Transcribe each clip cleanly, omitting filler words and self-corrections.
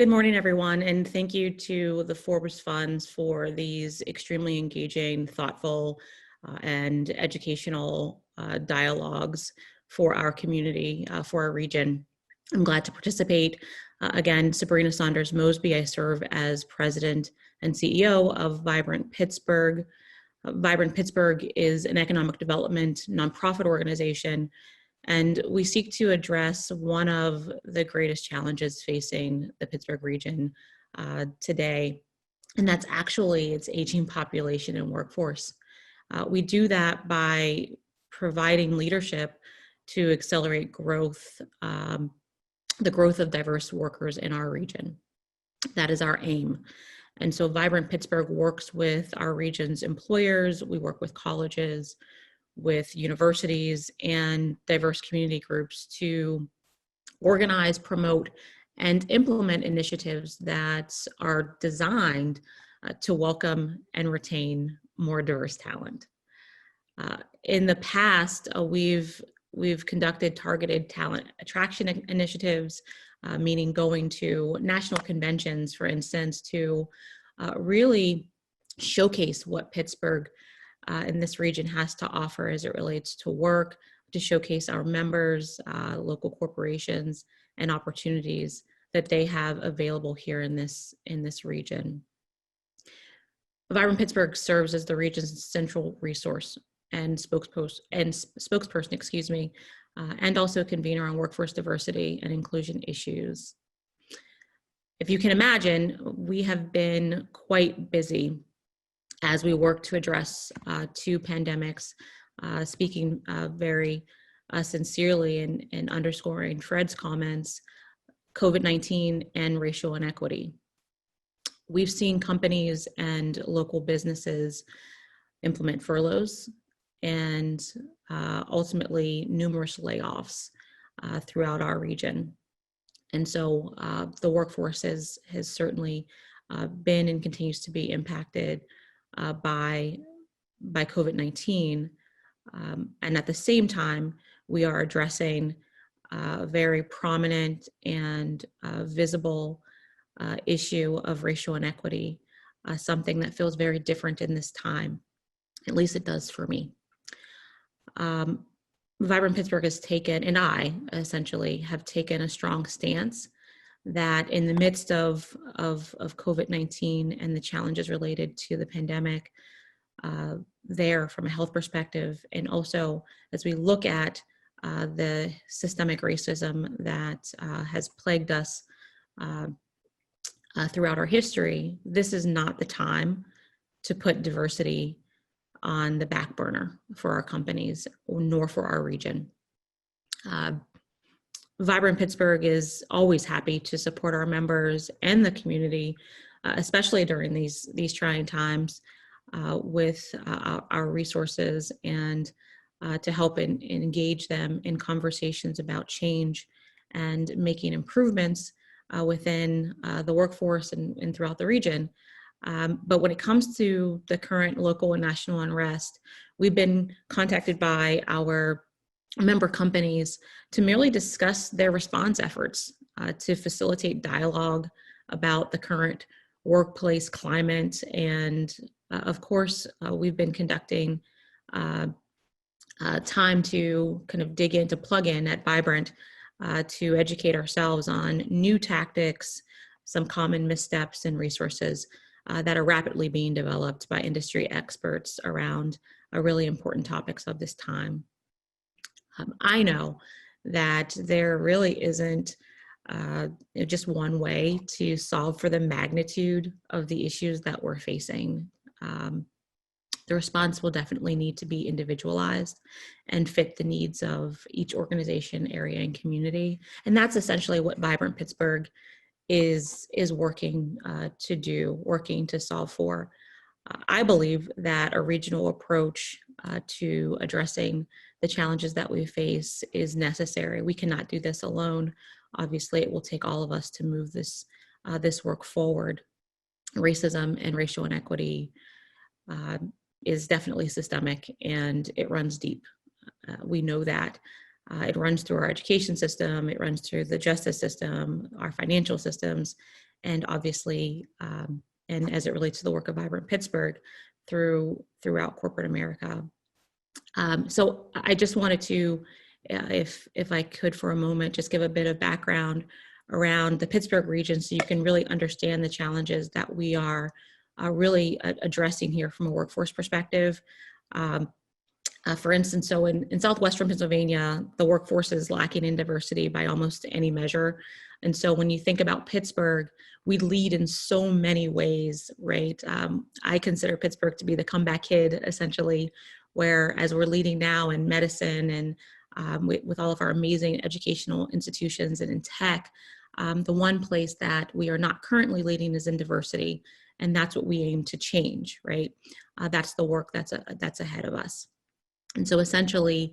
Good morning, everyone, and thank you to the Forbes Funds for these extremely engaging, thoughtful, and educational dialogues for our community, for our region. I'm glad to participate. Again, Sabrina Saunders Mosby. I serve as president and CEO of Vibrant Pittsburgh. Vibrant Pittsburgh is an economic development nonprofit organization, and we seek to address one of the greatest challenges facing the Pittsburgh region today, and that's actually its aging population and workforce. We do that by providing leadership to accelerate growth, the growth of diverse workers in our region. That is our aim. And so Vibrant Pittsburgh works with our region's employers. We work with colleges, with universities and diverse community groups to organize, promote, and implement initiatives that are designed to welcome and retain more diverse talent. In the past, we've conducted targeted talent attraction initiatives, meaning going to national conventions, for instance, to really showcase what Pittsburgh in this region has to offer as it relates to work, to showcase our members, local corporations, and opportunities that they have available here in this region. Vibrant Pittsburgh serves as the region's central resource and spokesperson, and also convener on workforce diversity and inclusion issues. If you can imagine, we have been quite busy as we work to address two pandemics, speaking very sincerely and underscoring Fred's comments, COVID-19 and racial inequity. We've seen companies and local businesses implement furloughs and ultimately numerous layoffs throughout our region. And so the workforce has certainly been and continues to be impacted by COVID-19. And at the same time, we are addressing a very prominent and visible issue of racial inequity, something that feels very different in this time. At least it does for me. Vibrant Pittsburgh has taken, and I essentially have taken a strong stance that in the midst of COVID-19 and the challenges related to the pandemic there from a health perspective, and also as we look at the systemic racism that has plagued us throughout our history, this is not the time to put diversity on the back burner for our companies, nor for our region. Vibrant Pittsburgh is always happy to support our members and the community, especially during these trying times, with our resources and to help engage them in conversations about change and making improvements within the workforce and throughout the region. But when it comes to the current local and national unrest, we've been contacted by our member companies to merely discuss their response efforts, to facilitate dialogue about the current workplace climate. And of course, we've been conducting time to kind of dig in, to plug in at Vibrant, to educate ourselves on new tactics, some common missteps and resources that are rapidly being developed by industry experts around really important topics of this time. I know that there really isn't just one way to solve for the magnitude of the issues that we're facing. The response will definitely need to be individualized and fit the needs of each organization, area, and community. And that's essentially what Vibrant Pittsburgh is working to do, working to solve for. I believe that a regional approach to addressing the challenges that we face is necessary. We cannot do this alone. Obviously, it will take all of us to move this work forward. Racism and racial inequity is definitely systemic, and it runs deep. We know that. It runs through our education system, it runs through the justice system, our financial systems, and obviously, and as it relates to the work of Vibrant Pittsburgh throughout corporate America. So I just wanted to, if I could for a moment, just give a bit of background around the Pittsburgh region so you can really understand the challenges that we are really addressing here from a workforce perspective. For instance, so in southwestern Pennsylvania, the workforce is lacking in diversity by almost any measure. And so when you think about Pittsburgh, we lead in so many ways, right? I consider Pittsburgh to be the comeback kid, essentially, where as we're leading now in medicine and with all of our amazing educational institutions and in tech, the one place that we are not currently leading is in diversity. And that's what we aim to change, right? That's the work that's ahead of us. And so essentially,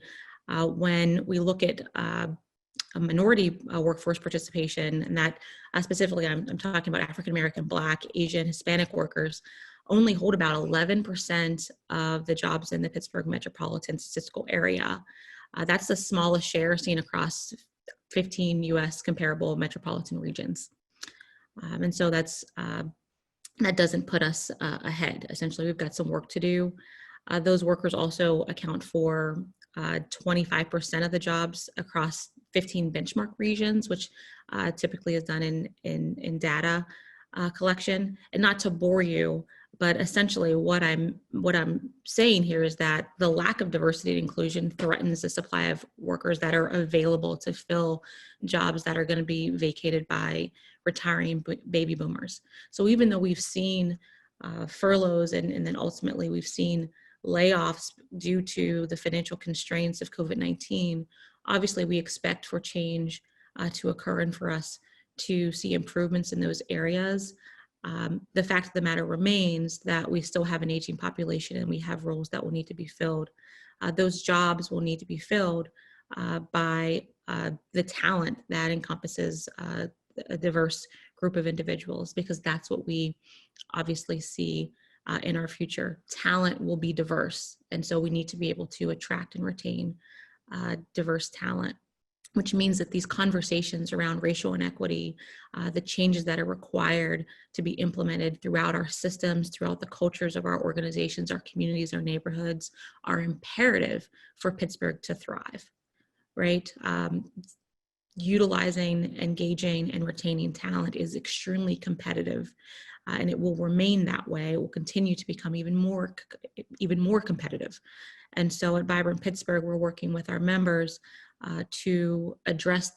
when we look at a minority workforce participation, and that specifically I'm talking about African American, Black, Asian, Hispanic workers, only hold about 11% of the jobs in the Pittsburgh metropolitan statistical area. That's the smallest share seen across 15 US comparable metropolitan regions. And so that doesn't put us ahead. Essentially, we've got some work to do. Those workers also account for 25% of the jobs across 15 benchmark regions, which typically is done in data collection. And not to bore you, but essentially what I'm saying here is that the lack of diversity and inclusion threatens the supply of workers that are available to fill jobs that are going to be vacated by retiring baby boomers. So even though we've seen furloughs and then ultimately we've seen layoffs due to the financial constraints of COVID-19, obviously we expect for change to occur and for us to see improvements in those areas. The fact of the matter remains that we still have an aging population and we have roles that will need to be filled. Those jobs will need to be filled by the talent that encompasses a diverse group of individuals, because that's what we obviously see in our future. Talent will be diverse, and so we need to be able to attract and retain diverse talent, which means that these conversations around racial inequity, the changes that are required to be implemented throughout our systems, throughout the cultures of our organizations, our communities, our neighborhoods, are imperative for Pittsburgh to thrive, right? Utilizing, engaging, and retaining talent is extremely competitive, and it will remain that way. It will continue to become even more competitive. And so at Vibrant Pittsburgh, we're working with our members to address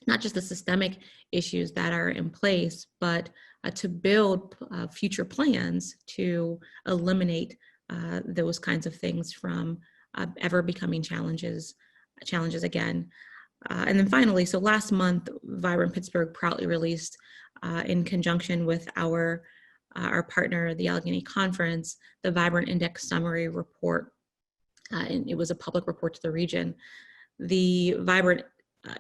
not just the systemic issues that are in place, but to build future plans to eliminate those kinds of things from ever becoming challenges again. And then finally, so last month, Vibrant Pittsburgh proudly released, in conjunction with our partner, the Allegheny Conference, the Vibrant Index Summary Report. And it was a public report to the region. The Vibrant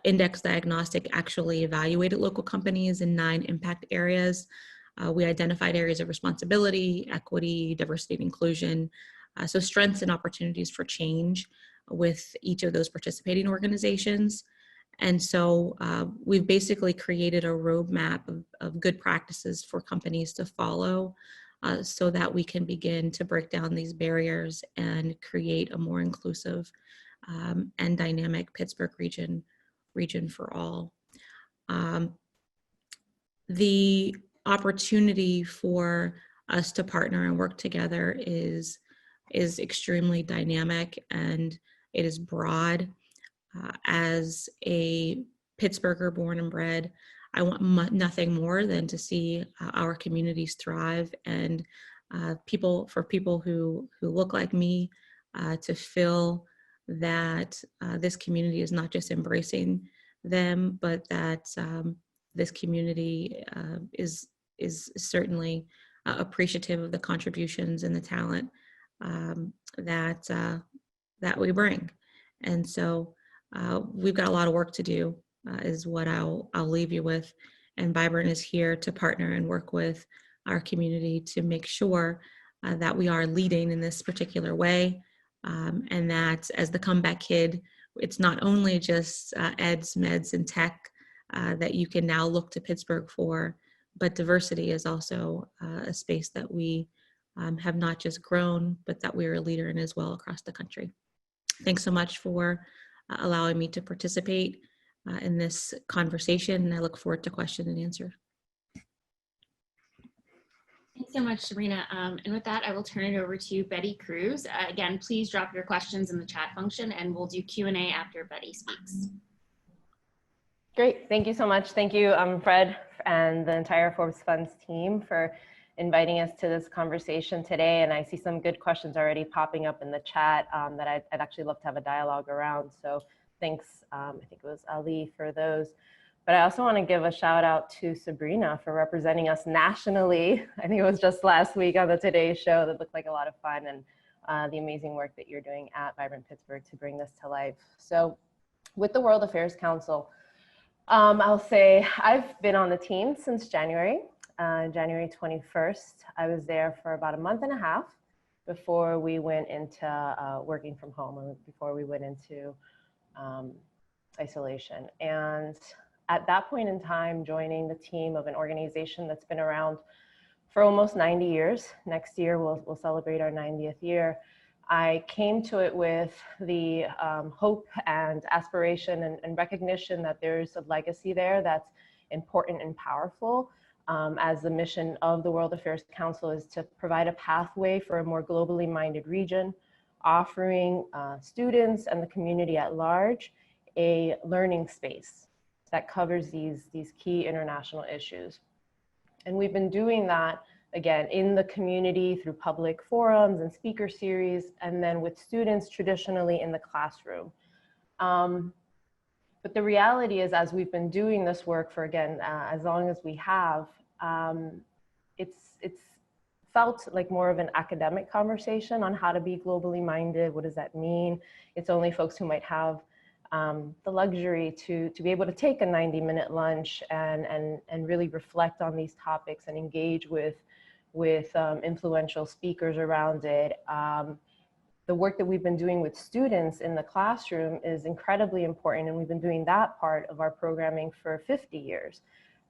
Index Diagnostic actually evaluated local companies in 9 impact areas. We identified areas of responsibility, equity, diversity, and inclusion. So strengths and opportunities for change with each of those participating organizations. And so we've basically created a roadmap of good practices for companies to follow so that we can begin to break down these barriers and create a more inclusive and dynamic Pittsburgh region for all. The opportunity for us to partner and work together is extremely dynamic, and it is broad. As a Pittsburgher born and bred, I want nothing more than to see our communities thrive, and for people who look like me to feel that this community is not just embracing them, but that this community is certainly appreciative of the contributions and the talent that we bring. And so we've got a lot of work to do, is what I'll leave you with. And Vibrant is here to partner and work with our community to make sure that we are leading in this particular way, and that as the comeback kid, it's not only just eds, meds, and tech that you can now look to Pittsburgh for, but diversity is also a space that we have not just grown, but that we're a leader in as well across the country. Thanks so much for allowing me to participate in this conversation, and I look forward to question and answer. Thanks so much, Sabrina. And with that, I will turn it over to Betty Cruz. Again, please drop your questions in the chat function, and we'll do Q&A after Betty speaks. Great, thank you so much. Thank you, Fred, and the entire Forbes Funds team for inviting us to this conversation today. And I see some good questions already popping up in the chat that I'd actually love to have a dialogue around. So thanks, I think it was Ali, for those. But I also want to give a shout out to Sabrina for representing us nationally. I think it was just last week on the Today Show that looked like a lot of fun, and the amazing work that you're doing at Vibrant Pittsburgh to bring this to life. So with the World Affairs Council, I'll say I've been on the team since January 21st. I was there for about a month and a half before we went into working from home, or before we went into isolation. And at that point in time, joining the team of an organization that's been around for almost 90 years. Next year, we'll celebrate our 90th year. I came to it with the hope and aspiration and recognition that there's a legacy there that's important and powerful, as the mission of the World Affairs Council is to provide a pathway for a more globally minded region, offering students and the community at large a learning space that covers these key international issues. And we've been doing that, again, in the community through public forums and speaker series, and then with students traditionally in the classroom. But the reality is, as we've been doing this work for, again, as long as we have, it's felt like more of an academic conversation on how to be globally minded. What does that mean? It's only folks who might have the luxury to be able to take a 90-minute lunch and really reflect on these topics and engage with influential speakers around it. The work that we've been doing with students in the classroom is incredibly important, and we've been doing that part of our programming for 50 years.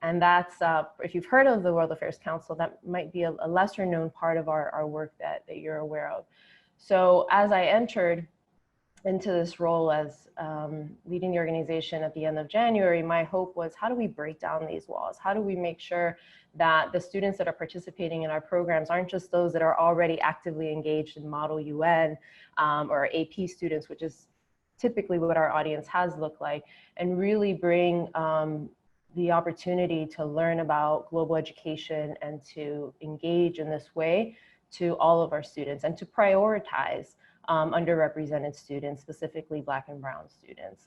And that's, if you've heard of the World Affairs Council, that might be a lesser known part of our work that you're aware of. So as I entered into this role as leading the organization at the end of January, my hope was, how do we break down these walls? How do we make sure that the students that are participating in our programs aren't just those that are already actively engaged in Model UN or AP students, which is typically what our audience has looked like, and really bring the opportunity to learn about global education and to engage in this way to all of our students, and to prioritize underrepresented students, specifically Black and Brown students.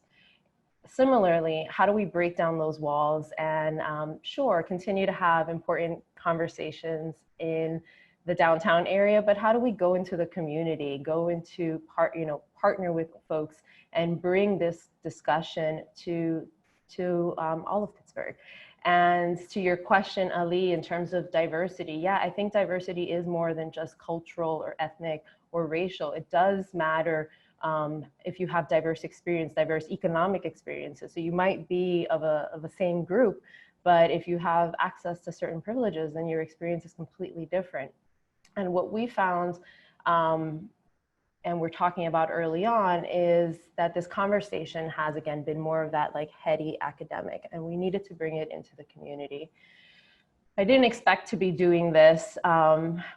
Similarly, how do we break down those walls and sure, continue to have important conversations in the downtown area, but how do we go into the community, go into partner with folks and bring this discussion to all of Pittsburgh? And to your question, Ali, in terms of diversity, yeah, I think diversity is more than just cultural or ethnic or racial. It does matter if you have diverse experience, diverse economic experiences. So you might be of a same group, but if you have access to certain privileges, then your experience is completely different. And what we found, and we're talking about early on, is that this conversation has, again, been more of that like heady academic, and we needed to bring it into the community. I didn't expect to be doing this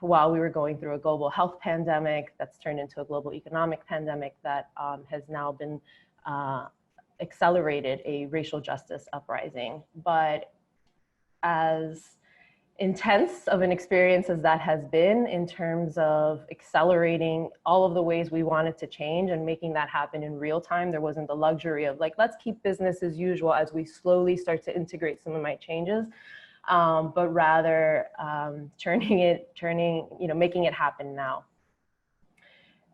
while we were going through a global health pandemic that's turned into a global economic pandemic that has now been accelerated a racial justice uprising. But as intense of an experience as that has been in terms of accelerating all of the ways we wanted to change and making that happen in real time, there wasn't the luxury of like, let's keep business as usual as we slowly start to integrate some of my changes. But rather making it happen now.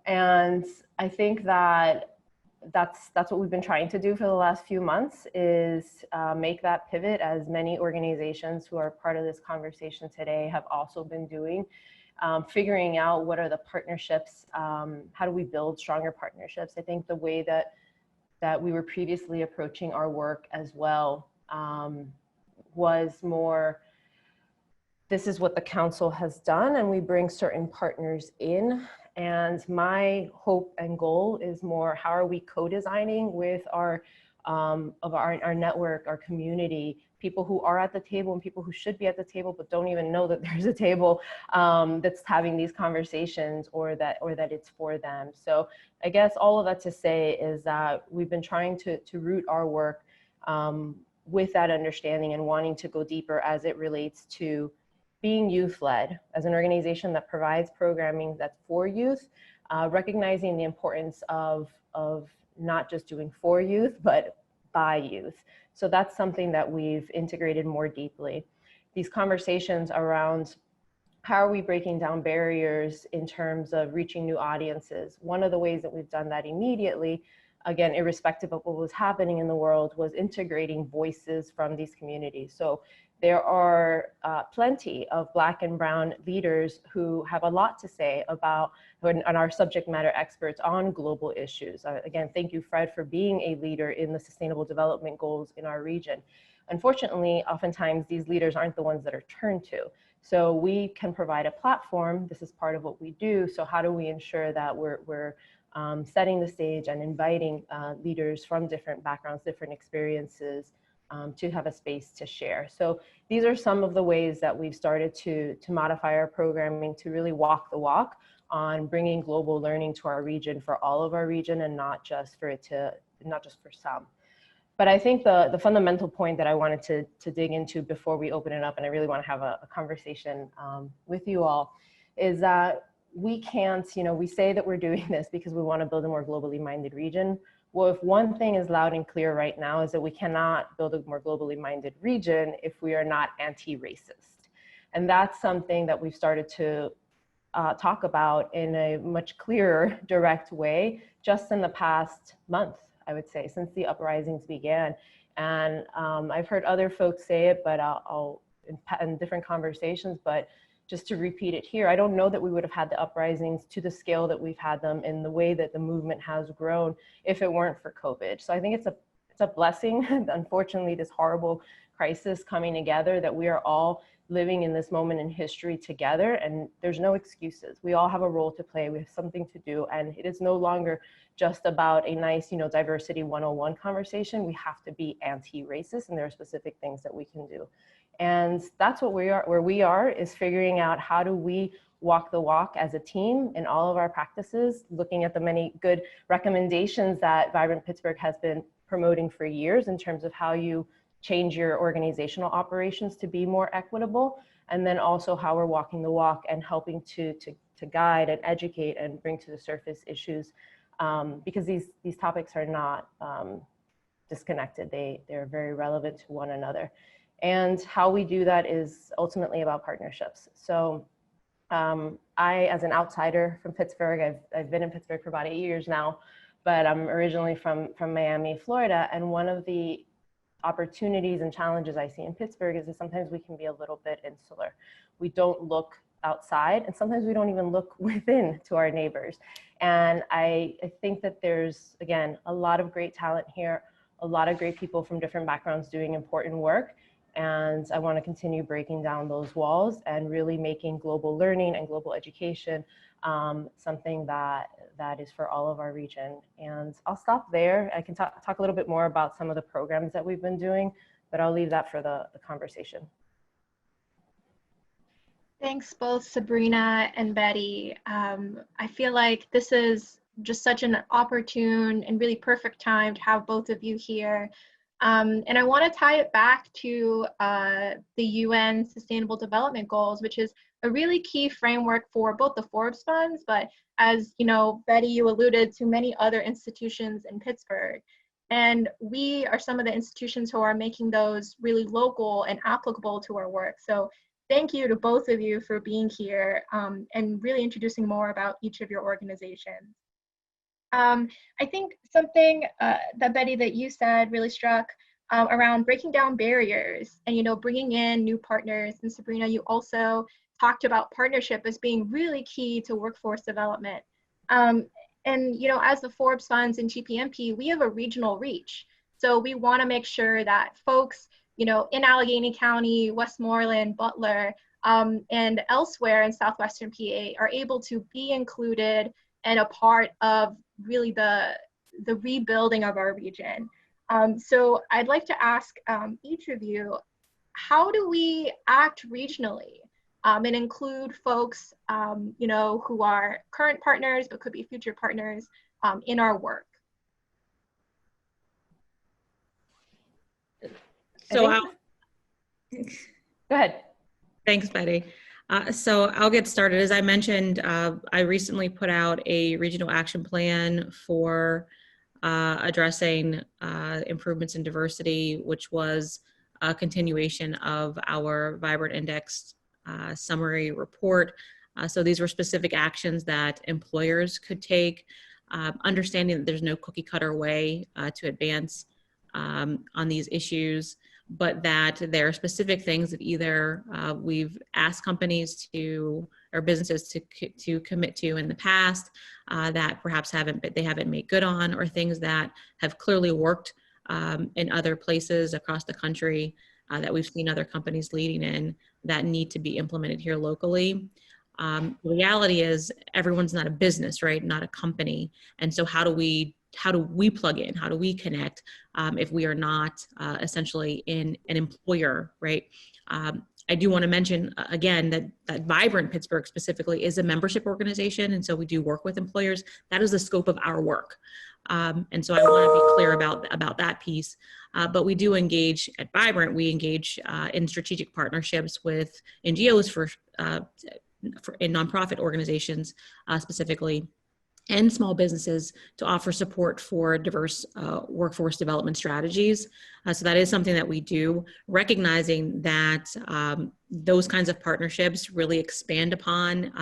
And I think that that's what we've been trying to do for the last few months, is make that pivot, as many organizations who are part of this conversation today have also been doing, figuring out what are the partnerships, how do we build stronger partnerships. I think the way that we were previously approaching our work as well was more this is what the council has done, and we bring certain partners in. And my hope and goal is more, how are we co-designing with our network, our community, people who are at the table and people who should be at the table but don't even know that there's a table that's having these conversations, or that it's for them. So I guess all of that to say is that we've been trying to root our work with that understanding and wanting to go deeper as it relates to being youth-led as an organization that provides programming that's for youth, recognizing the importance of not just doing for youth, but by youth. So that's something that we've integrated more deeply. These conversations around how are we breaking down barriers in terms of reaching new audiences. One of the ways that we've done that immediately, again, irrespective of what was happening in the world, was integrating voices from these communities. So there are plenty of Black and Brown leaders who have a lot to say about, and are subject matter experts on global issues. Again, thank you, Fred, for being a leader in the Sustainable Development Goals in our region. Unfortunately, oftentimes these leaders aren't the ones that are turned to. So we can provide a platform. This is part of what we do. So how do we ensure that we're setting the stage and inviting leaders from different backgrounds, different experiences, to have a space to share. So these are some of the ways that we've started to modify our programming to really walk the walk on bringing global learning to our region, for all of our region, and not just for some. But I think the fundamental point that I wanted to dig into before we open it up, and I really want to have a conversation with you all, is that we can't, we say that we're doing this because we want to build a more globally minded region. Well, if one thing is loud and clear right now, is that we cannot build a more globally minded region if we are not anti-racist. And that's something that we've started to talk about in a much clearer, direct way just in the past month, I would say, since the uprisings began. And I've heard other folks say it, but in different conversations, but just to repeat it here, I don't know that we would have had the uprisings to the scale that we've had them, in the way that the movement has grown, if it weren't for COVID. So I think it's a blessing, unfortunately, this horrible crisis coming together, that we are all living in this moment in history together, and there's no excuses. We all have a role to play, we have something to do, and it is no longer just about a nice, diversity 101 conversation. We have to be anti-racist, and there are specific things that we can do. And that's what we are, where we are, is figuring out how do we walk the walk as a team in all of our practices, looking at the many good recommendations that Vibrant Pittsburgh has been promoting for years in terms of how you change your organizational operations to be more equitable, and then also how we're walking the walk and helping to guide and educate and bring to the surface issues, because these topics are not disconnected. They're very relevant to one another. And how we do that is ultimately about partnerships. So I, as an outsider from Pittsburgh, I've been in Pittsburgh for about 8 years now, but I'm originally from Miami, Florida. And one of the opportunities and challenges I see in Pittsburgh is that sometimes we can be a little bit insular. We don't look outside, and sometimes we don't even look within to our neighbors. And I think that there's, again, a lot of great talent here, a lot of great people from different backgrounds doing important work. And I want to continue breaking down those walls and really making global learning and global education something that is for all of our region. And I'll stop there. I can talk a little bit more about some of the programs that we've been doing, but I'll leave that for the conversation. Thanks both Sabrina and Betty. I feel like this is just such an opportune and really perfect time to have both of you here. And I want to tie it back to the UN Sustainable Development Goals, which is a really key framework for both the Forbes funds, but as you know, Betty, you alluded to many other institutions in Pittsburgh. And we are some of the institutions who are making those really local and applicable to our work. So thank you to both of you for being here and really introducing more about each of your organizations. I think something that Betty, that you said really struck around breaking down barriers and, bringing in new partners. And Sabrina, you also talked about partnership as being really key to workforce development. And, as the Forbes funds and GPMP, we have a regional reach. So we want to make sure that folks, in Allegheny County, Westmoreland, Butler, and elsewhere in Southwestern PA are able to be included and a part of really the rebuilding of our region. So I'd like to ask each of you, how do we act regionally and include folks, you know, who are current partners but could be future partners in our work? So Go ahead. thanks, Betty. So I'll get started. As I mentioned, I recently put out a regional action plan for addressing improvements in diversity, which was a continuation of our Vibrant Index summary report. So these were specific actions that employers could take, understanding that there's no cookie cutter way to advance on these issues, but that there are specific things that either we've asked companies to or businesses to commit to in the past that perhaps they haven't made good on, or things that have clearly worked in other places across the country that we've seen other companies leading in that need to be implemented here locally. The reality is everyone's not a business, right? Not a company. And so how do we plug in? How do we connect if we are not essentially in an employer, right? I do want to mention again that Vibrant Pittsburgh specifically is a membership organization, and so we do work with employers. That is the scope of our work, and so I want to be clear about that piece. But we do engage at Vibrant. We engage in strategic partnerships with NGOs in nonprofit organizations specifically, and small businesses to offer support for diverse workforce development strategies. So that is something that we do, recognizing that those kinds of partnerships really expand upon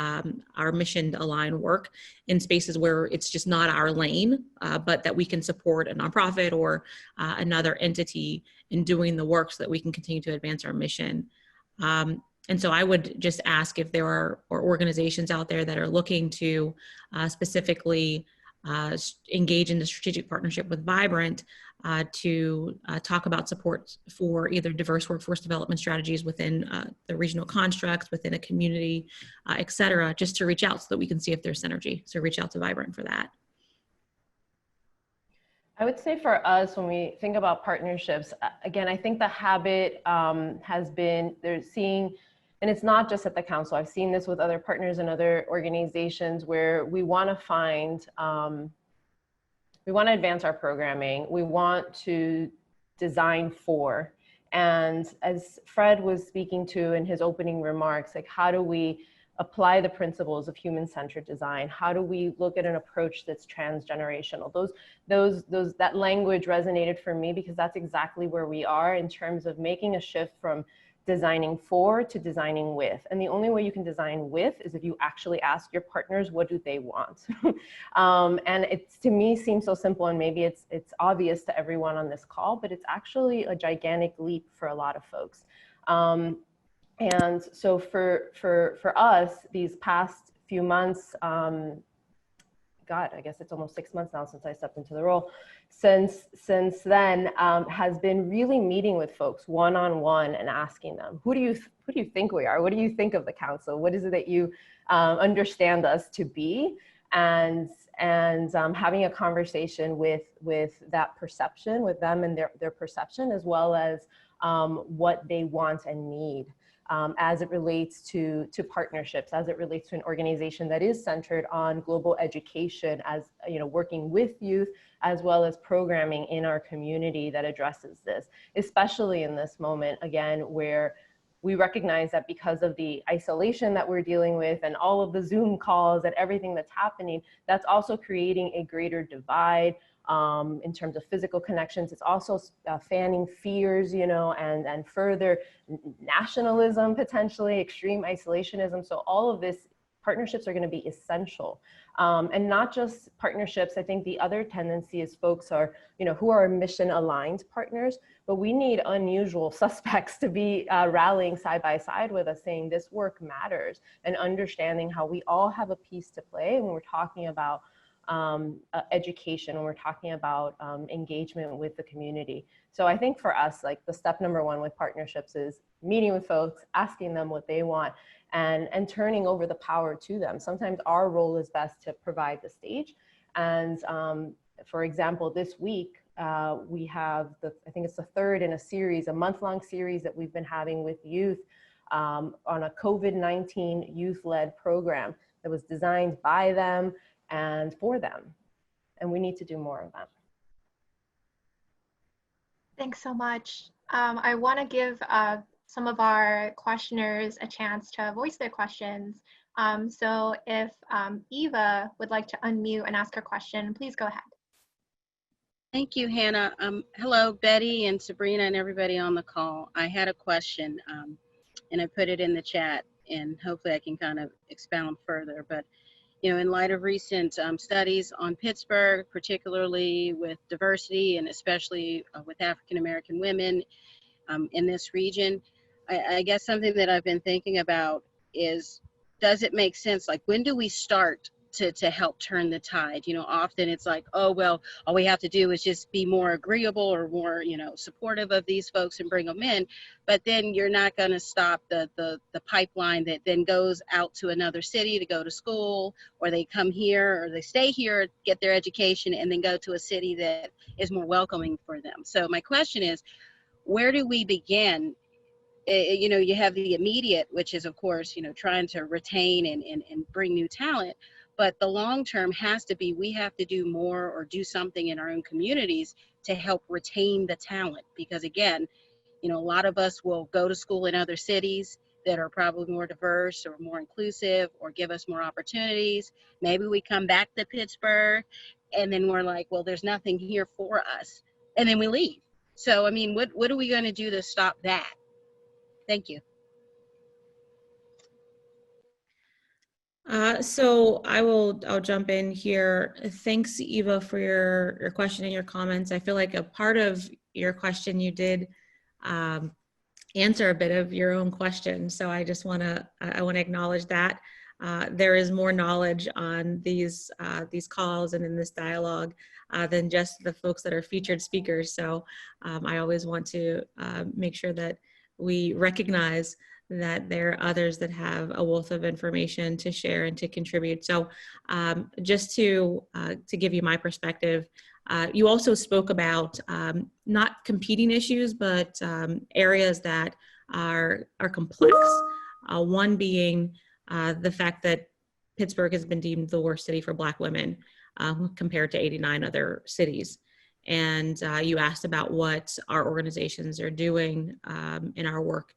our mission aligned work in spaces where it's just not our lane, but that we can support a nonprofit or another entity in doing the work so that we can continue to advance our mission. And so I would just ask if there are organizations out there that are looking to specifically engage in the strategic partnership with Vibrant to talk about support for either diverse workforce development strategies within the regional constructs, within a community, et cetera, just to reach out so that we can see if there's synergy. So reach out to Vibrant for that. I would say for us, when we think about partnerships, again, I think the habit has been seeing, and it's not just at the council, I've seen this with other partners and other organizations where we want to find, we want to advance our programming. We want to design for, and as Fred was speaking to in his opening remarks, like how do we apply the principles of human-centered design? How do we look at an approach that's transgenerational? That language resonated for me because that's exactly where we are in terms of making a shift from designing for to designing with. And the only way you can design with is if you actually ask your partners, what do they want? And it, to me, seems so simple, and maybe it's obvious to everyone on this call, but it's actually a gigantic leap for a lot of folks. And so for us, these past few months, God, I guess it's almost 6 months now since I stepped into the role. Since then, has been really meeting with folks one-on-one and asking them, who do you think we are? What do you think of the council? What is it that you understand us to be? And having a conversation with that perception, with them and their perception, as well as what they want and need. As it relates to partnerships, as it relates to an organization that is centered on global education, as working with youth, as well as programming in our community that addresses this, especially in this moment, again, where we recognize that because of the isolation that we're dealing with and all of the Zoom calls and everything that's happening, that's also creating a greater divide in terms of physical connections. It's also fanning fears, and further nationalism, potentially extreme isolationism. So all of this, partnerships are going to be essential. And not just partnerships. I think the other tendency is folks are, who are mission aligned partners, but we need unusual suspects to be rallying side by side with us, saying this work matters, and understanding how we all have a piece to play when we're talking about education, when we're talking about engagement with the community. So I think for us, like the step number one with partnerships is meeting with folks, asking them what they want, and turning over the power to them. Sometimes our role is best to provide the stage. And for example, this week, we have I think it's the third in a series, a month-long series that we've been having with youth on a COVID-19 youth-led program that was designed by them and for them. And we need to do more of that. Thanks so much. I want to give some of our questioners a chance to voice their questions. So if Eva would like to unmute and ask her question, please go ahead. Thank you, Hannah. Hello, Betty and Sabrina and everybody on the call. I had a question and I put it in the chat, and hopefully I can kind of expound further. But, you know, in light of recent studies on Pittsburgh, particularly with diversity and especially with African-American women in this region, I guess something that I've been thinking about is, does it make sense? Like, when do we start to help turn the tide? You know, often it's like, oh, well, all we have to do is just be more agreeable or more, you know, supportive of these folks and bring them in. But then you're not going to stop the pipeline that then goes out to another city to go to school, or they come here or they stay here, get their education, and then go to a city that is more welcoming for them. So my question is, where do we begin? You know, you have the immediate, which is, of course, you know, trying to retain and bring new talent. But the long term has to be, we have to do more or do something in our own communities to help retain the talent. Because again, you know, a lot of us will go to school in other cities that are probably more diverse or more inclusive or give us more opportunities. Maybe we come back to Pittsburgh and then we're like, well, there's nothing here for us. And then we leave. So, I mean, what are we going to do to stop that? Thank you. So I'll jump in here. Thanks, Eva, for your question and your comments. I feel like a part of your question, you did answer a bit of your own question. So I just want to acknowledge that there is more knowledge on these calls and in this dialogue than just the folks that are featured speakers. So I always want to make sure that we recognize that there are others that have a wealth of information to share and to contribute. So just to give you my perspective, you also spoke about not competing issues, but areas that are complex. One being the fact that Pittsburgh has been deemed the worst city for Black women compared to 89 other cities. And you asked about what our organizations are doing in our work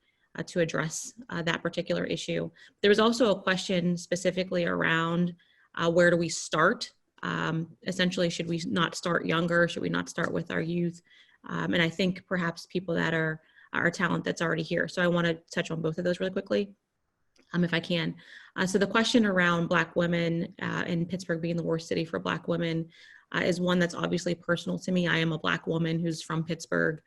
to address that particular issue. There was also a question specifically around where do we start? Essentially, should we not start younger? Should we not start with our youth? And I think perhaps people that are talent that's already here. So I want to touch on both of those really quickly, if I can. So the question around Black women in Pittsburgh being the worst city for Black women is one that's obviously personal to me. I am a Black woman who's from Pittsburgh.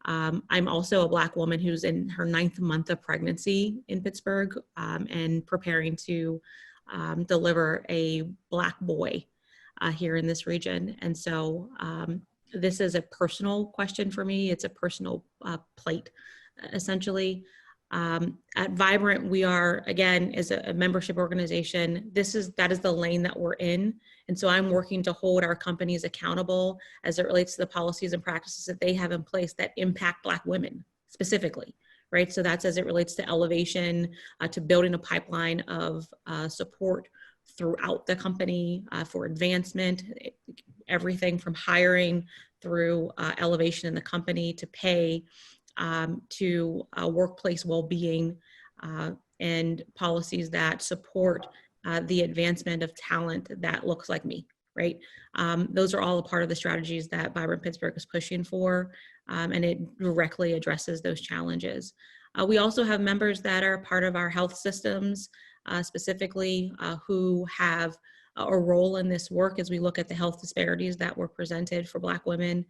I'm also a Black woman who's in her 9th month of pregnancy in Pittsburgh and preparing to deliver a Black boy here in this region. And so this is a personal question for me. It's a personal plate, essentially. At Vibrant, we are, again, as a membership organization, that is the lane that we're in. And so I'm working to hold our companies accountable as it relates to the policies and practices that they have in place that impact Black women specifically, right? So that's as it relates to elevation, to building a pipeline of support throughout the company for advancement, everything from hiring through elevation in the company to pay, to workplace well-being and policies that support the advancement of talent that looks like me, right? Those are all a part of the strategies that Vibrant Pittsburgh is pushing for, and it directly addresses those challenges. We also have members that are part of our health systems, specifically who have a role in this work as we look at the health disparities that were presented for Black women.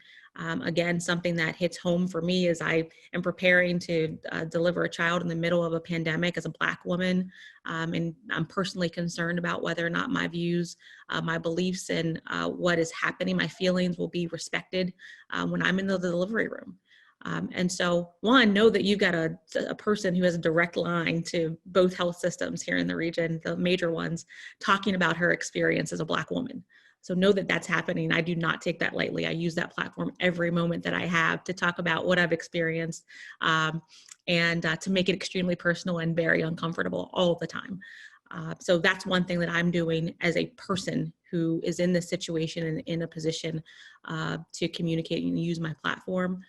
Again, something that hits home for me as I am preparing to deliver a child in the middle of a pandemic as a Black woman. And I'm personally concerned about whether or not my views, my beliefs, and what is happening, my feelings will be respected when I'm in the delivery room. And so, one, know that you've got a person who has a direct line to both health systems here in the region, the major ones, talking about her experience as a Black woman. So know that that's happening. I do not take that lightly. I use that platform every moment that I have to talk about what I've experienced and to make it extremely personal and very uncomfortable all the time. So that's one thing that I'm doing as a person who is in this situation and in a position to communicate and use my platform.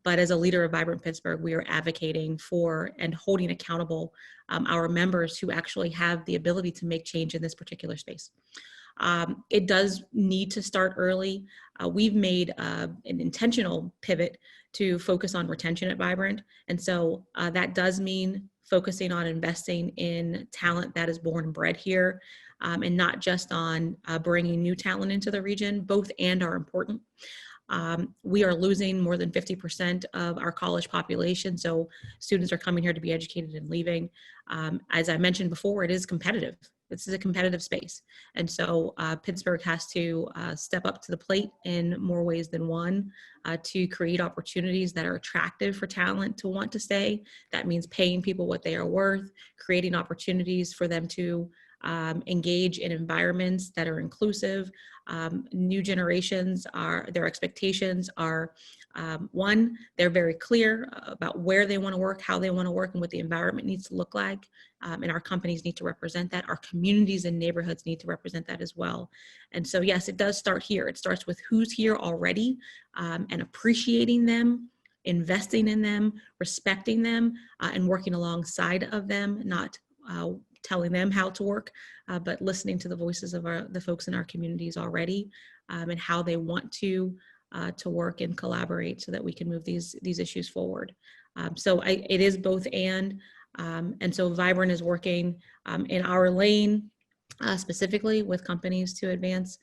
But as a leader of Vibrant Pittsburgh, we are advocating for and holding accountable our members who actually have the ability to make change in this particular space. It does need to start early. We've made an intentional pivot to focus on retention at Vibrant. And so that does mean focusing on investing in talent that is born and bred here, and not just on bringing new talent into the region. Both and are important. We are losing more than 50% of our college population. So students are coming here to be educated and leaving. As I mentioned before, it is competitive. This is a competitive space. And so Pittsburgh has to step up to the plate in more ways than one to create opportunities that are attractive for talent to want to stay. That means paying people what they are worth, creating opportunities for them to engage in environments that are inclusive. New generations their expectations are, one, they're very clear about where they want to work, how they want to work, and what the environment needs to look like. And our companies need to represent that. Our communities and neighborhoods need to represent that as well. And so, yes, it does start here. It starts with who's here already and appreciating them, investing in them, respecting them, and working alongside of them, not telling them how to work, but listening to the voices of the folks in our communities already and how they want to work and collaborate so that we can move these issues forward. So it is both and so Vibrant is working in our lane specifically with companies to advance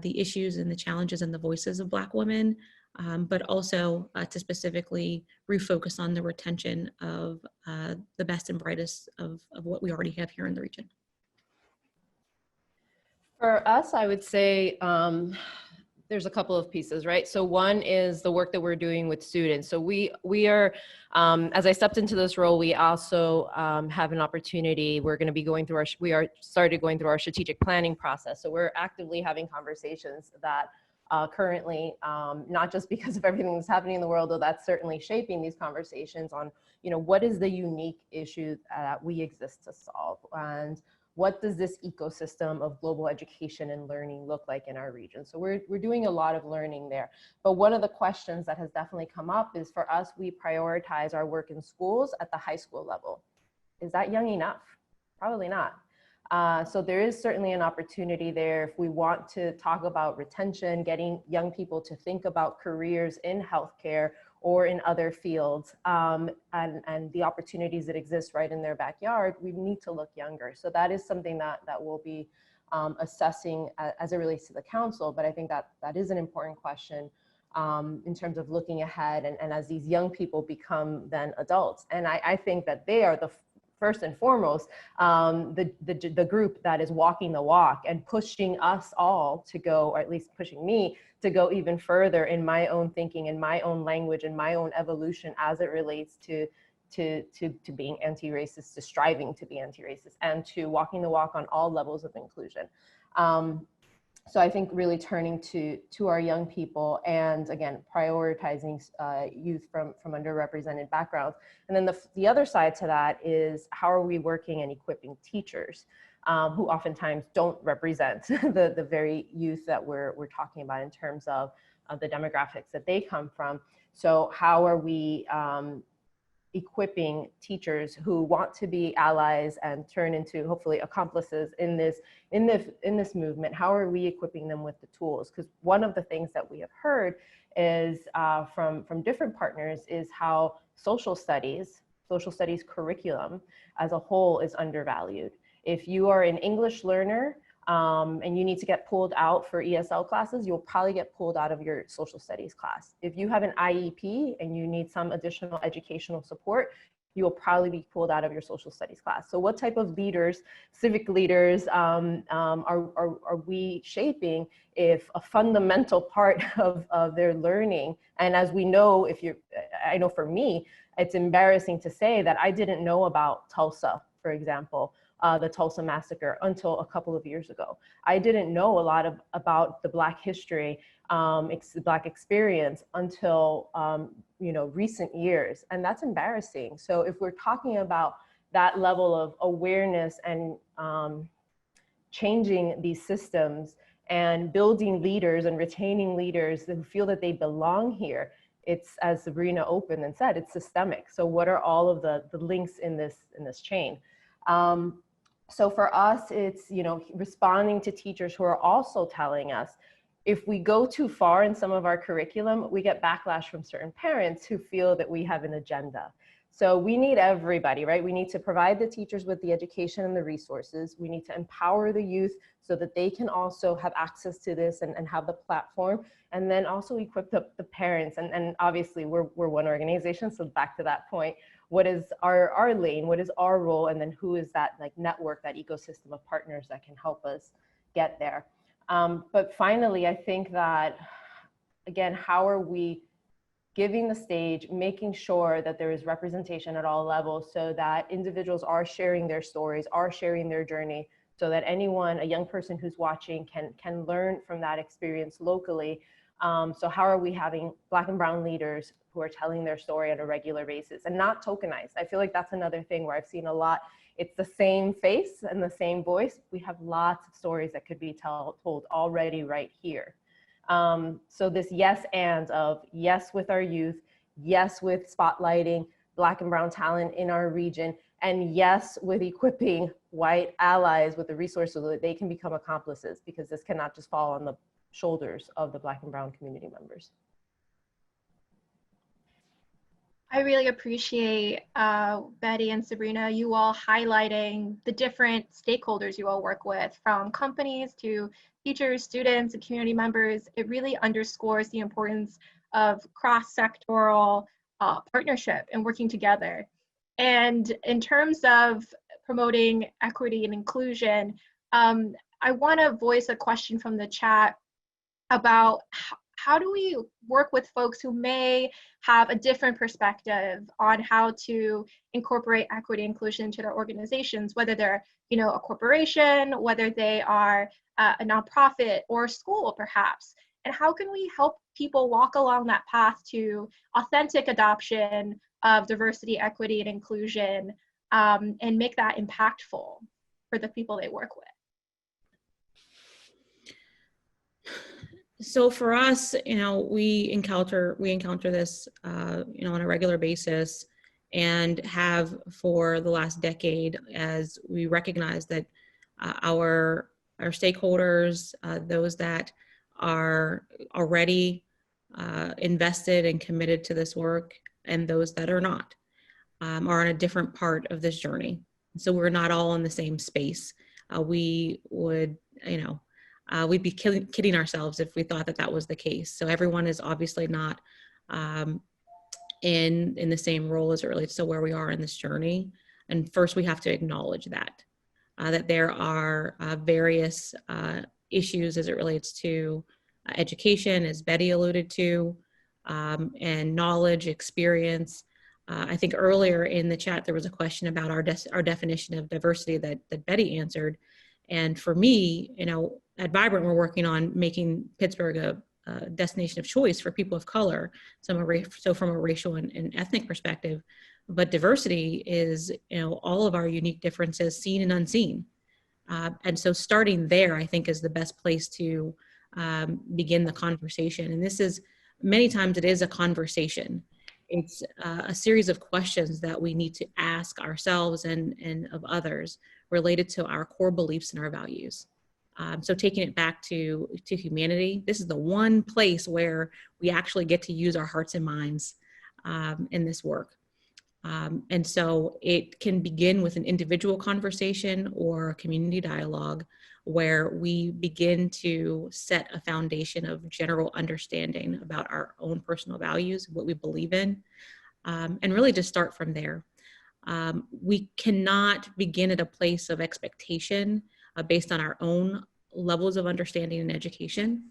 the issues and the challenges and the voices of Black women, but also to specifically refocus on the retention of the best and brightest of what we already have here in the region. For us, I would say there's a couple of pieces, right? So one is the work that we're doing with students. So we are, as I stepped into this role, we also have an opportunity. We're going to be going through started going through our strategic planning process. So we're actively having conversations that currently, not just because of everything that's happening in the world, though that's certainly shaping these conversations on, what is the unique issue that we exist to solve? And what does this ecosystem of global education and learning look like in our region? So we're doing a lot of learning there. But one of the questions that has definitely come up is, for us, we prioritize our work in schools at the high school level. Is that young enough? Probably not. So there is certainly an opportunity there if we want to talk about retention, getting young people to think about careers in healthcare or in other fields, and the opportunities that exist right in their backyard. We need to look younger. So that is something that we'll be assessing as it relates to the council. But I think that is an important question in terms of looking ahead and as these young people become then adults. And I think that they are the first and foremost, the group that is walking the walk and pushing us all to go, or at least pushing me to go even further in my own thinking, in my own language, and my own evolution as it relates to being anti-racist, to striving to be anti-racist, and to walking the walk on all levels of inclusion. So I think really turning to our young people and, again, prioritizing youth from underrepresented backgrounds. And then the other side to that is, how are we working and equipping teachers who oftentimes don't represent the very youth that we're talking about in terms of the demographics that they come from. So how are we equipping teachers who want to be allies and turn into hopefully accomplices in this movement? How are we equipping them with the tools? Because one of the things that we have heard is from different partners is how social studies curriculum as a whole is undervalued. If you are an English learner, and you need to get pulled out for ESL classes, you'll probably get pulled out of your social studies class. If you have an IEP and you need some additional educational support, you will probably be pulled out of your social studies class. So what type of leaders, civic leaders, are we shaping if a fundamental part of their learning, and as we know, I know for me, it's embarrassing to say that I didn't know about Tulsa, for example, the Tulsa massacre until a couple of years ago. I didn't know a lot about the Black history, Black experience until recent years, and that's embarrassing. So if we're talking about that level of awareness and changing these systems and building leaders and retaining leaders who feel that they belong here, it's, as Sabrina opened and said, it's systemic. So what are all of the links in this chain? So for us, it's responding to teachers who are also telling us, if we go too far in some of our curriculum, we get backlash from certain parents who feel that we have an agenda. So we need everybody, right? We need to provide the teachers with the education and the resources. We need to empower the youth so that they can also have access to this and have the platform, and then also equip the parents. And obviously we're one organization, so back to that point, what is our lane, what is our role, and then who is that network, that ecosystem of partners that can help us get there. But finally, I think that, again, how are we giving the stage, making sure that there is representation at all levels so that individuals are sharing their stories, are sharing their journey, so that anyone, a young person who's watching can learn from that experience locally. So how are we having Black and brown leaders who are telling their story on a regular basis and not tokenized? I feel like that's another thing where I've seen a lot. It's the same face and the same voice. We have lots of stories that could be told already right here. So this yes and of yes with our youth, yes with spotlighting Black and brown talent in our region, and yes with equipping white allies with the resources so that they can become accomplices, because this cannot just fall on the shoulders of the Black and brown community members. I really appreciate Betty and Sabrina, you all highlighting the different stakeholders you all work with, from companies to teachers, students, and community members. It really underscores the importance of cross-sectoral partnership and working together. And in terms of promoting equity and inclusion, I want to voice a question from the chat about how do we work with folks who may have a different perspective on how to incorporate equity and inclusion into their organizations, whether they're a corporation, whether they are a nonprofit or a school perhaps, and how can we help people walk along that path to authentic adoption of diversity, equity, and inclusion, and make that impactful for the people they work with? So for us, we encounter this, on a regular basis, and have for the last decade, as we recognize that our stakeholders, those that are already invested and committed to this work, and those that are not, are on a different part of this journey. So we're not all in the same space. We would, we'd be kidding ourselves if we thought that was the case. So everyone is obviously not in the same role as it relates to where we are in this journey. And first we have to acknowledge that there are various issues as it relates to education, as Betty alluded to, and knowledge, experience. I think earlier in the chat, there was a question about our definition of diversity that Betty answered. And for me, at Vibrant, we're working on making Pittsburgh a destination of choice for people of color. So from a racial and ethnic perspective, but diversity is, all of our unique differences, seen and unseen. And so starting there, I think, is the best place to begin the conversation. And this is, many times it is a conversation. It's a series of questions that we need to ask ourselves and of others related to our core beliefs and our values. So taking it back to humanity, this is the one place where we actually get to use our hearts and minds in this work. And so it can begin with an individual conversation or a community dialogue where we begin to set a foundation of general understanding about our own personal values, what we believe in, and really just start from there. We cannot begin at a place of expectation based on our own levels of understanding and education,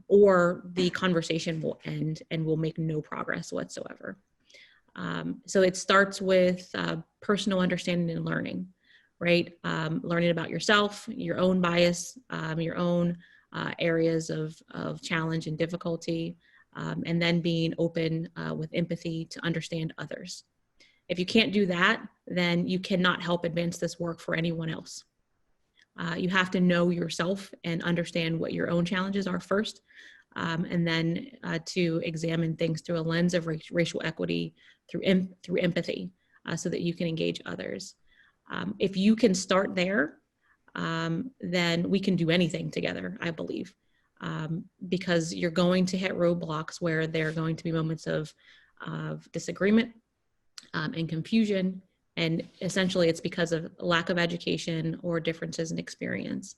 or the conversation will end and we'll make no progress whatsoever. So it starts with personal understanding and learning, right? Learning about yourself, your own bias, your own areas of challenge and difficulty, and then being open with empathy to understand others. If you can't do that, then you cannot help advance this work for anyone else. You have to know yourself and understand what your own challenges are first, and then to examine things through a lens of racial equity, through empathy, so that you can engage others. If you can start there, then we can do anything together, I believe, because you're going to hit roadblocks where there are going to be moments of disagreement and confusion, and essentially it's because of lack of education or differences in experience.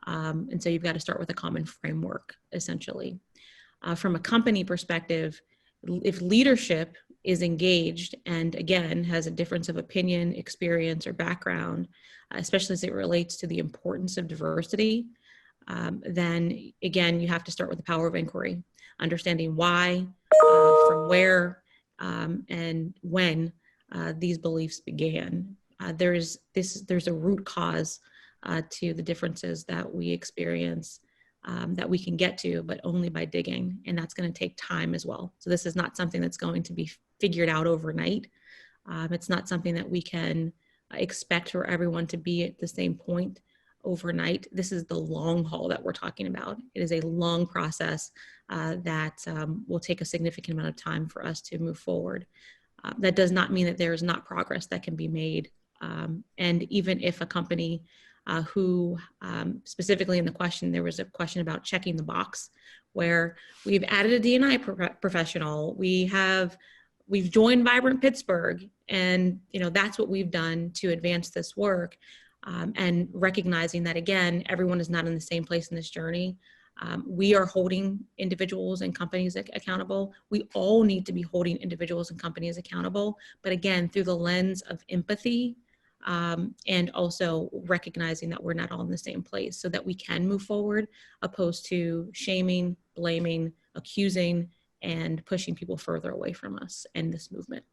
And so you've got to start with a common framework, essentially. From a company perspective, if leadership is engaged and again has a difference of opinion, experience, or background, especially as it relates to the importance of diversity, then again, you have to start with the power of inquiry, understanding why, from where, and when these beliefs began. There's a root cause to the differences that we experience, that we can get to, but only by digging, and that's going to take time as well. So this is not something that's going to be figured out overnight. It's not something that we can expect for everyone to be at the same point overnight. This is the long haul that we're talking about. It is a long process that will take a significant amount of time for us to move forward. That does not mean that there is not progress that can be made. And even if a company who specifically in the question, there was a question about checking the box where we've added a D&I professional, we've joined Vibrant Pittsburgh, and that's what we've done to advance this work, and recognizing that again, everyone is not in the same place in this journey. We are holding individuals and companies accountable. We all need to be holding individuals and companies accountable, but again, through the lens of empathy, and also recognizing that we're not all in the same place so that we can move forward, opposed to shaming, blaming, accusing, and pushing people further away from us and this movement.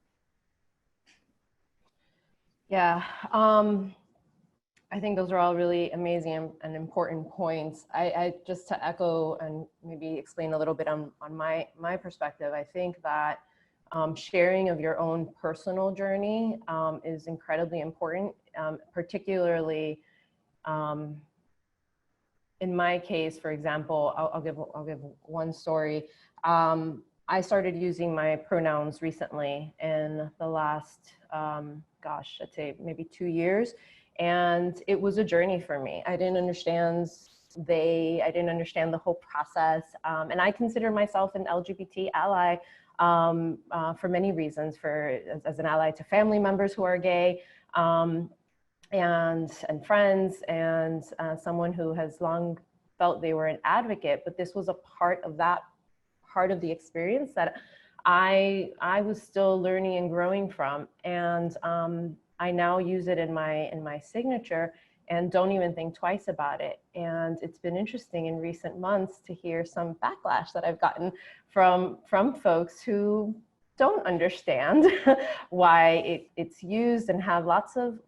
Yeah, I think those are all really amazing and important points. I just to echo and maybe explain a little bit on my perspective, I think that sharing of your own personal journey is incredibly important, particularly in my case, for example. I'll give one story. I started using my pronouns recently in the last, gosh, I'd say maybe 2 years. And it was a journey for me. I didn't understand I didn't understand the whole process. And I consider myself an LGBT ally for many reasons, as an ally to family members who are gay, and friends, and someone who has long felt they were an advocate. But this was a part of the experience that I was still learning and growing from. And I now use it in my signature and don't even think twice about it. And it's been interesting in recent months to hear some backlash that I've gotten from folks who don't understand why it's used and have lots of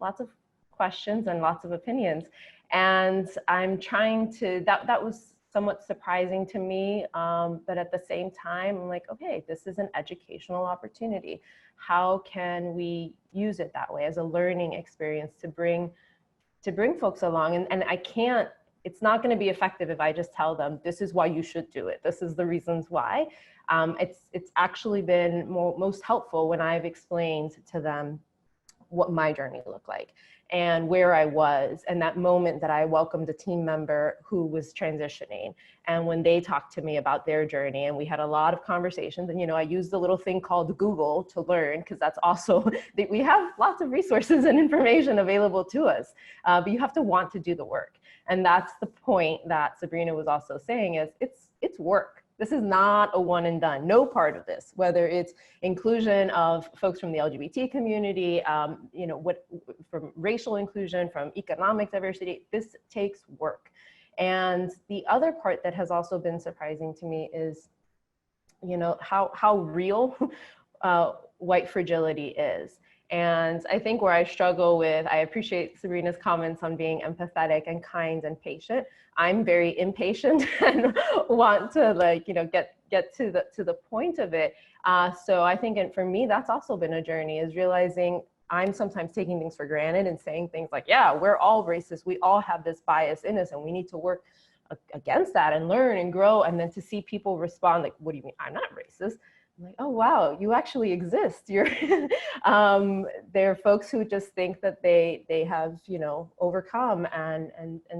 questions and lots of opinions. And I'm trying to, that was somewhat surprising to me, but at the same time, I'm like, okay, this is an educational opportunity. How can we use it that way as a learning experience to bring folks along? And I can't, it's not going to be effective if I just tell them, this is why you should do it. This is the reasons why. It's actually been most helpful when I've explained to them what my journey looked like and where I was, and that moment that I welcomed a team member who was transitioning. And when they talked to me about their journey, and we had a lot of conversations, and, you know, I used the little thing called Google to learn, because that's also, we have lots of resources and information available to us, but you have to want to do the work. And that's the point that Sabrina was also saying, is it's work. This is not a one and done. No part of this, whether it's inclusion of folks from the LGBT community, you know, from racial inclusion, from economic diversity, this takes work. And the other part that has also been surprising to me is, you know, how real white fragility is. And I think where I struggle with, I appreciate Sabrina's comments on being empathetic and kind and patient. I'm very impatient and want to, like, you know, get to the point of it. So I think for me, that's also been a journey, is realizing I'm sometimes taking things for granted and saying things like, yeah, we're all racist. We all have this bias in us, and we need to work against that and learn and grow. And then to see people respond like, what do you mean? I'm not racist. I'm like, oh, wow, you actually exist. You're, there are folks who just think that they have, you know, overcome and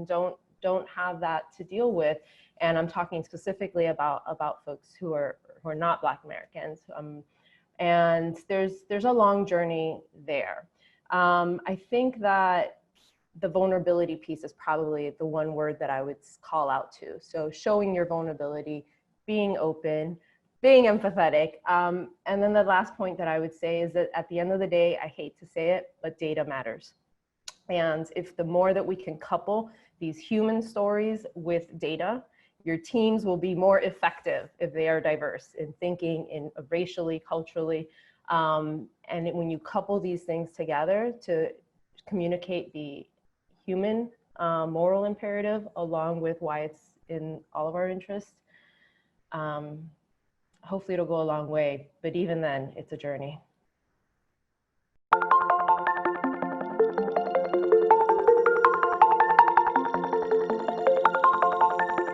don't have that to deal with. And I'm talking specifically about folks who are not Black Americans. And there's a long journey there. I think that the vulnerability piece is probably the one word that I would call out to. So showing your vulnerability, being open, being empathetic. And then the last point that I would say is that at the end of the day, I hate to say it, but data matters. And if the more that we can couple these human stories with data, your teams will be more effective if they are diverse in thinking, in racially, culturally. And when you couple these things together to communicate the human moral imperative along with why it's in all of our interests, hopefully it'll go a long way, but even then, it's a journey.